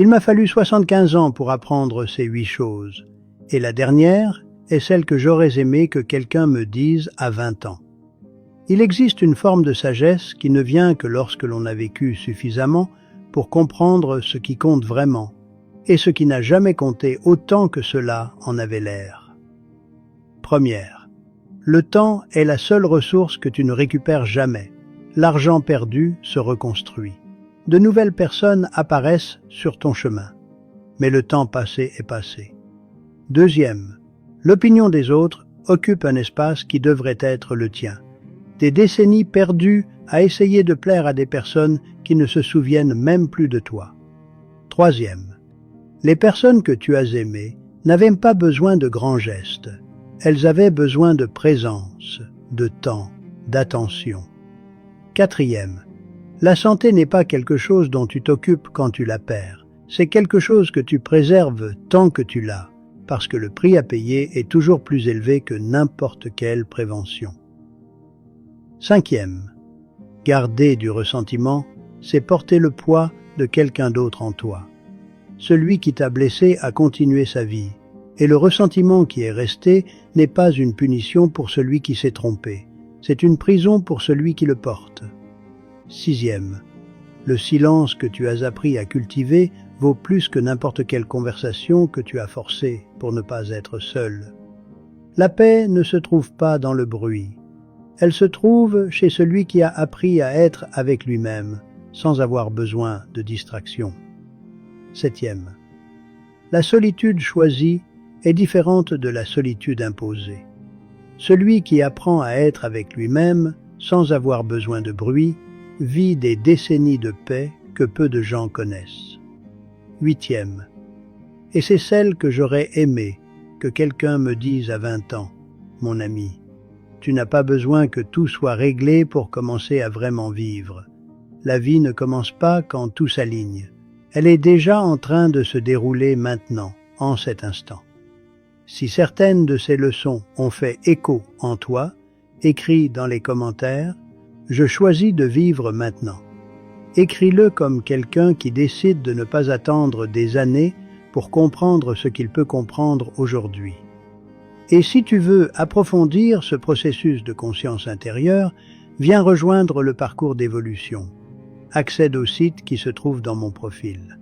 Il m'a fallu 75 ans pour apprendre ces 8 choses, et la dernière est celle que j'aurais aimé que quelqu'un me dise à 20 ans. Il existe une forme de sagesse qui ne vient que lorsque l'on a vécu suffisamment pour comprendre ce qui compte vraiment, et ce qui n'a jamais compté autant que cela en avait l'air. Première, le temps est la seule ressource que tu ne récupères jamais. L'argent perdu se reconstruit. De nouvelles personnes apparaissent sur ton chemin. Mais le temps passé est passé. Deuxième, l'opinion des autres occupe un espace qui devrait être le tien. Des décennies perdues à essayer de plaire à des personnes qui ne se souviennent même plus de toi. Troisième, les personnes que tu as aimées n'avaient pas besoin de grands gestes. Elles avaient besoin de présence, de temps, d'attention. Quatrième, la santé n'est pas quelque chose dont tu t'occupes quand tu la perds. C'est quelque chose que tu préserves tant que tu l'as, parce que le prix à payer est toujours plus élevé que n'importe quelle prévention. Cinquième, garder du ressentiment, c'est porter le poids de quelqu'un d'autre en toi. Celui qui t'a blessé a continué sa vie, et le ressentiment qui est resté n'est pas une punition pour celui qui s'est trompé, c'est une prison pour celui qui le porte. Sixième, le silence que tu as appris à cultiver vaut plus que n'importe quelle conversation que tu as forcée pour ne pas être seul. La paix ne se trouve pas dans le bruit. Elle se trouve chez celui qui a appris à être avec lui-même, sans avoir besoin de distraction. Septième, la solitude choisie est différente de la solitude imposée. Celui qui apprend à être avec lui-même, sans avoir besoin de bruit, vit des décennies de paix que peu de gens connaissent. Huitième, et c'est celle que j'aurais aimé que quelqu'un me dise à 20 ans, mon ami, tu n'as pas besoin que tout soit réglé pour commencer à vraiment vivre. La vie ne commence pas quand tout s'aligne. Elle est déjà en train de se dérouler maintenant, en cet instant. Si certaines de ces leçons ont fait écho en toi, écris dans les commentaires, je choisis de vivre maintenant. Écris-le comme quelqu'un qui décide de ne pas attendre des années pour comprendre ce qu'il peut comprendre aujourd'hui. Et si tu veux approfondir ce processus de conscience intérieure, viens rejoindre le parcours d'évolution. Accède au site qui se trouve dans mon profil.